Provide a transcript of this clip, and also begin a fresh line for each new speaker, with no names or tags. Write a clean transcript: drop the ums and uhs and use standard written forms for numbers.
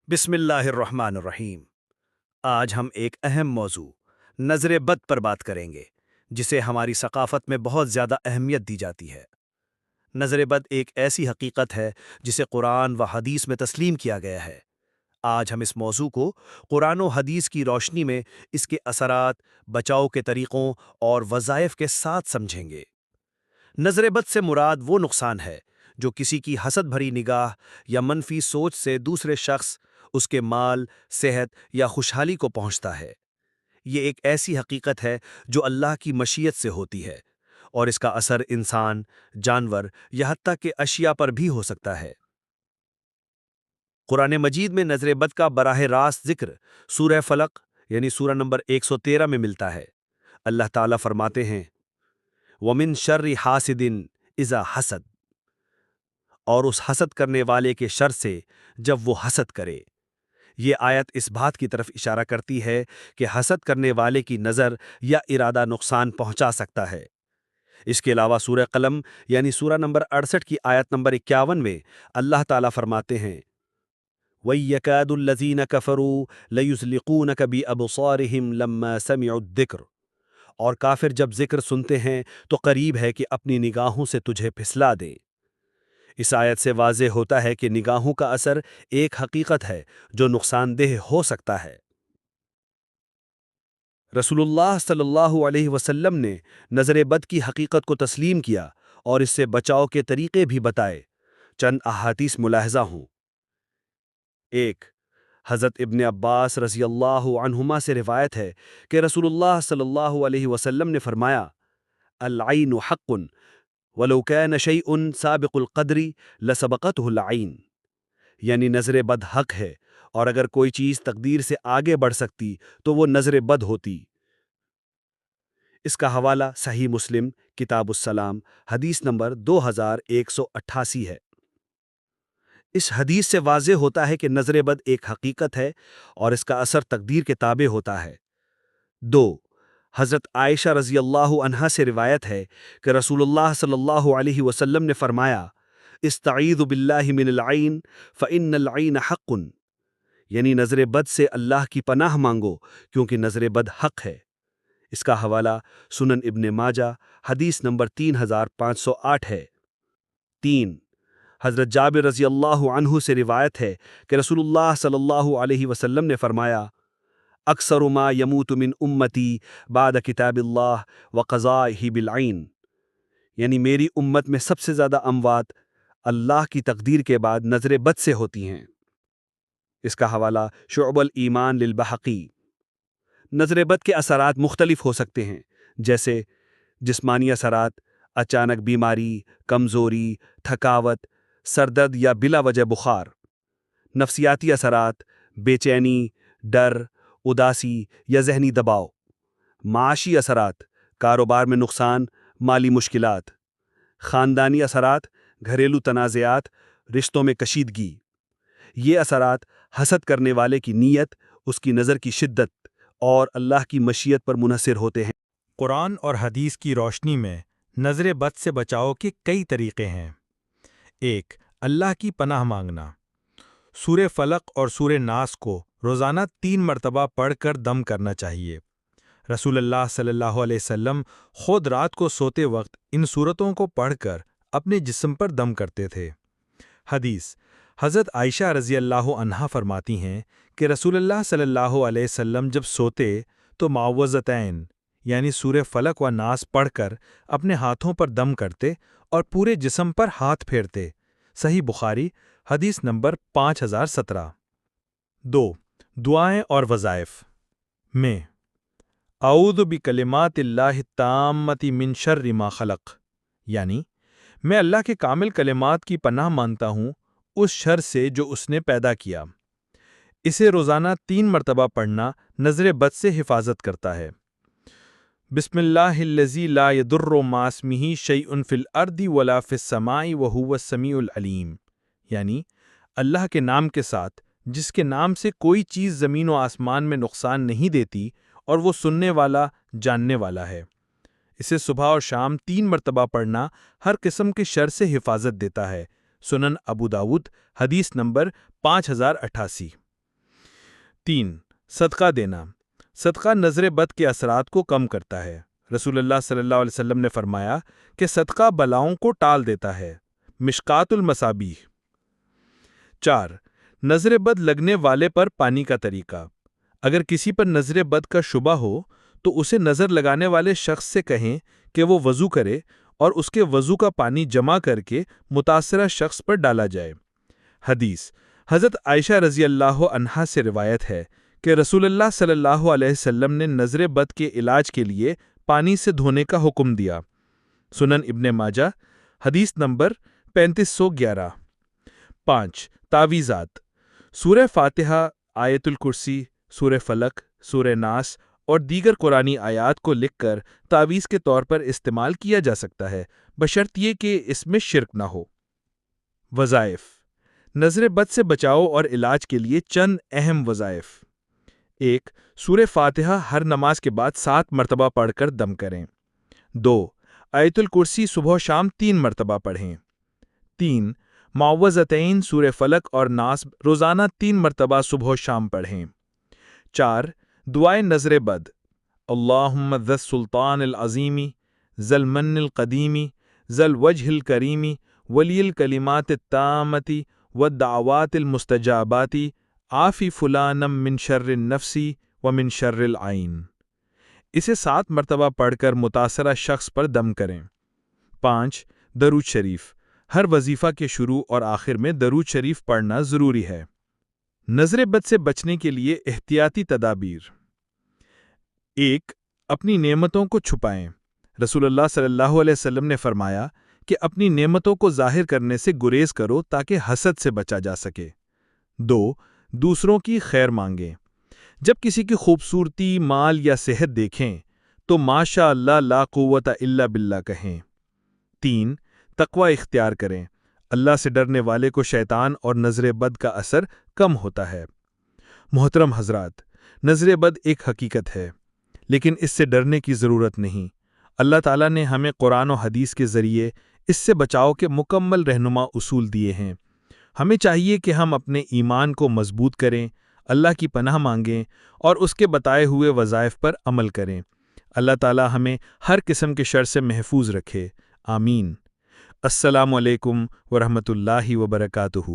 بسم اللہ الرحمن الرحیم۔ آج ہم ایک اہم موضوع نظر بد پر بات کریں گے، جسے ہماری ثقافت میں بہت زیادہ اہمیت دی جاتی ہے۔ نظر بد ایک ایسی حقیقت ہے جسے قرآن و حدیث میں تسلیم کیا گیا ہے۔ آج ہم اس موضوع کو قرآن و حدیث کی روشنی میں اس کے اثرات، بچاؤ کے طریقوں اور وظائف کے ساتھ سمجھیں گے۔ نظر بد سے مراد وہ نقصان ہے جو کسی کی حسد بھری نگاہ یا منفی سوچ سے دوسرے شخص، اس کے مال، صحت یا خوشحالی کو پہنچتا ہے۔ یہ ایک ایسی حقیقت ہے جو اللہ کی مشیت سے ہوتی ہے، اور اس کا اثر انسان، جانور یا حتیٰ کہ اشیاء پر بھی ہو سکتا ہے۔ قرآن مجید میں نظر بد کا براہ راست ذکر سورہ فلق یعنی سورہ نمبر 113 میں ملتا ہے۔ اللہ تعالیٰ فرماتے ہیں وَمِن شَرِّ حَاسِدٍ اِذَا حَسَد، اور اس حسد کرنے والے کے شر سے جب وہ حسد کرے۔ یہ آیت اس بات کی طرف اشارہ کرتی ہے کہ حسد کرنے والے کی نظر یا ارادہ نقصان پہنچا سکتا ہے۔ اس کے علاوہ سورہ قلم یعنی سورہ نمبر 68 کی آیت نمبر 51 میں اللہ تعالیٰ فرماتے ہیں وَيَّكَادُ الَّذِينَ كَفَرُوا لَيُزْلِقُونَكَ بِأَبْصَارِهِمْ لَمَّا سَمِعُوا الذِّكْرَ، اور کافر جب ذکر سنتے ہیں تو قریب ہے کہ اپنی نگاہوں سے تجھے پھسلا دیں۔ اس آیت سے واضح ہوتا ہے کہ نگاہوں کا اثر ایک حقیقت ہے جو نقصان دہ ہو سکتا ہے۔ رسول اللہ صلی اللہ علیہ وسلم نے نظر بد کی حقیقت کو تسلیم کیا اور اس سے بچاؤ کے طریقے بھی بتائے۔ چند احادیث ملاحظہ ہوں۔ 1، حضرت ابن عباس رضی اللہ عنہما سے روایت ہے کہ رسول اللہ صلی اللہ علیہ وسلم نے فرمایا العین حق ولو کان شیء سابق القدر لسبقته العین، یعنی نظر بد حق ہے، اور اگر کوئی چیز تقدیر سے آگے بڑھ سکتی تو وہ نظر بد ہوتی۔ اس کا حوالہ صحیح مسلم کتاب السلام حدیث نمبر 2188 ہے۔ اس حدیث سے واضح ہوتا ہے کہ نظر بد ایک حقیقت ہے اور اس کا اثر تقدیر کے تابع ہوتا ہے۔ 2، حضرت عائشہ رضی اللہ عنہا سے روایت ہے کہ رسول اللہ صلی اللہ علیہ وسلم نے فرمایا استعیذ باللہ من العین فإن العین حق، یعنی نظر بد سے اللہ کی پناہ مانگو کیونکہ نظر بد حق ہے۔ اس کا حوالہ سنن ابن ماجہ حدیث نمبر 3508 ہے۔ 3، حضرت جابر رضی اللہ عنہ سے روایت ہے کہ رسول اللہ صلی اللہ علیہ وسلم نے فرمایا اکثر ما یموت من امتی بعد کتاب اللہ وقضائہ بالعین، یعنی میری امت میں سب سے زیادہ اموات اللہ کی تقدیر کے بعد نظر بد سے ہوتی ہیں۔ اس کا حوالہ شعب الایمان للبحقی۔ نظر بد کے اثرات مختلف ہو سکتے ہیں، جیسے جسمانی اثرات، اچانک بیماری، کمزوری، تھکاوٹ، سردرد یا بلا وجہ بخار۔ نفسیاتی اثرات، بے چینی، ڈر، اداسی یا ذہنی دباؤ۔ معاشی اثرات، کاروبار میں نقصان، مالی مشکلات۔ خاندانی اثرات، گھریلو تنازعات، رشتوں میں کشیدگی۔ یہ اثرات حسد کرنے والے کی نیت، اس کی نظر کی شدت اور اللہ کی مشیت پر منحصر ہوتے ہیں۔
قرآن اور حدیث کی روشنی میں نظر بد سے بچاؤ کے کئی طریقے ہیں۔ 1، اللہ کی پناہ مانگنا۔ سورہ فلق اور سورہ ناس کو روزانہ 3 مرتبہ پڑھ کر دم کرنا چاہیے۔ رسول اللہ صلی اللہ علیہ وسلم خود رات کو سوتے وقت ان سورتوں کو پڑھ کر اپنے جسم پر دم کرتے تھے۔ حدیث، حضرت عائشہ رضی اللہ عنہا فرماتی ہیں کہ رسول اللہ صلی اللہ علیہ وسلم جب سوتے تو معوذتین یعنی سورہ فلق و ناس پڑھ کر اپنے ہاتھوں پر دم کرتے اور پورے جسم پر ہاتھ پھیرتے۔ صحیح بخاری حدیث نمبر 5017۔ 2، دعائیں اور وظائف میں اعوذ بکلمات اللہ التامۃ من شر ما خلق، یعنی میں اللہ کے کامل کلمات کی پناہ مانگتا ہوں اس شر سے جو اس نے پیدا کیا۔ اسے روزانہ 3 مرتبہ پڑھنا نظر بد سے حفاظت کرتا ہے۔ بسم اللہ الذی لا یضر مع اسمہ شیء فی الارض ولا فی السماء وہو السمیع العلیم، یعنی اللہ کے نام کے ساتھ جس کے نام سے کوئی چیز زمین و آسمان میں نقصان نہیں دیتی اور وہ سننے والا، جاننے والا ہے۔ اسے صبح اور شام 3 مرتبہ پڑھنا ہر قسم کے شر سے حفاظت دیتا ہے۔ سنن ابو داؤد حدیث نمبر 5088۔ 3. صدقہ دینا۔ صدقہ نظر بد کے اثرات کو کم کرتا ہے۔ رسول اللہ صلی اللہ علیہ وسلم نے فرمایا کہ صدقہ بلاؤں کو ٹال دیتا ہے۔ مشکات المصابیح۔ 4. نظر بد لگنے والے پر پانی کا طریقہ۔ اگر کسی پر نظر بد کا شبہ ہو تو اسے نظر لگانے والے شخص سے کہیں کہ وہ وضو کرے اور اس کے وضو کا پانی جمع کر کے متاثرہ شخص پر ڈالا جائے۔ حدیث حضرت عائشہ رضی اللہ عنہا سے روایت ہے کہ رسول اللہ صلی اللہ علیہ وسلم نے نظر بد کے علاج کے لیے پانی سے دھونے کا حکم دیا۔ سنن ابن ماجہ، حدیث نمبر 3511۔ 5. تعویذات۔ سورہ فاتحہ، آیت الکرسی، سورہ فلق، سورہ ناس اور دیگر قرآنی آیات کو لکھ کر تعویذ کے طور پر استعمال کیا جا سکتا ہے، بشرط یہ کہ اس میں شرک نہ ہو۔ وظائف۔ نظر بد سے بچاؤ اور علاج کے لیے چند اہم وظائف۔ 1. سورہ فاتحہ ہر نماز کے بعد 7 مرتبہ پڑھ کر دم کریں۔ 2. آیت الکرسی صبح و شام 3 مرتبہ پڑھیں۔ 3. معوذتین سورہ فلق اور ناس روزانہ 3 مرتبہ صبح و شام پڑھیں۔ 4. دعائے نظر بد۔ اللہم ذی السلطان العظیمی، ذی المن القدیمی، ذی الوجہ الکریمی، ولی الکلمات التامتی والدعوات المستجاباتی، عافی فلانم من شر النفس ومن شر العین۔ اسے 7 مرتبہ پڑھ کر متاثرہ شخص پر دم کریں۔ 5. درود شریف۔ ہر وظیفہ کے شروع اور آخر میں درود شریف پڑھنا ضروری ہے۔ نظر بد سے بچنے کے لیے احتیاطی تدابیر۔ 1. اپنی نعمتوں کو چھپائیں۔ رسول اللہ صلی اللہ علیہ وسلم نے فرمایا کہ اپنی نعمتوں کو ظاہر کرنے سے گریز کرو تاکہ حسد سے بچا جا سکے۔ 2. دوسروں کی خیر مانگیں۔ جب کسی کی خوبصورتی، مال یا صحت دیکھیں تو ماشاء اللہ لا قوت الا باللہ کہیں۔ 3. تقوی اختیار کریں۔ اللہ سے ڈرنے والے کو شیطان اور نظر بد کا اثر کم ہوتا ہے۔ محترم حضرات، نظر بد ایک حقیقت ہے، لیکن اس سے ڈرنے کی ضرورت نہیں۔ اللہ تعالیٰ نے ہمیں قرآن و حدیث کے ذریعے اس سے بچاؤ کے مکمل رہنما اصول دیے ہیں۔ ہمیں چاہیے کہ ہم اپنے ایمان کو مضبوط کریں، اللہ کی پناہ مانگیں اور اس کے بتائے ہوئے وظائف پر عمل کریں۔ اللہ تعالیٰ ہمیں ہر قسم کے شر سے محفوظ رکھے۔ آمین۔ السلام علیکم ورحمۃ اللہ وبرکاتہ۔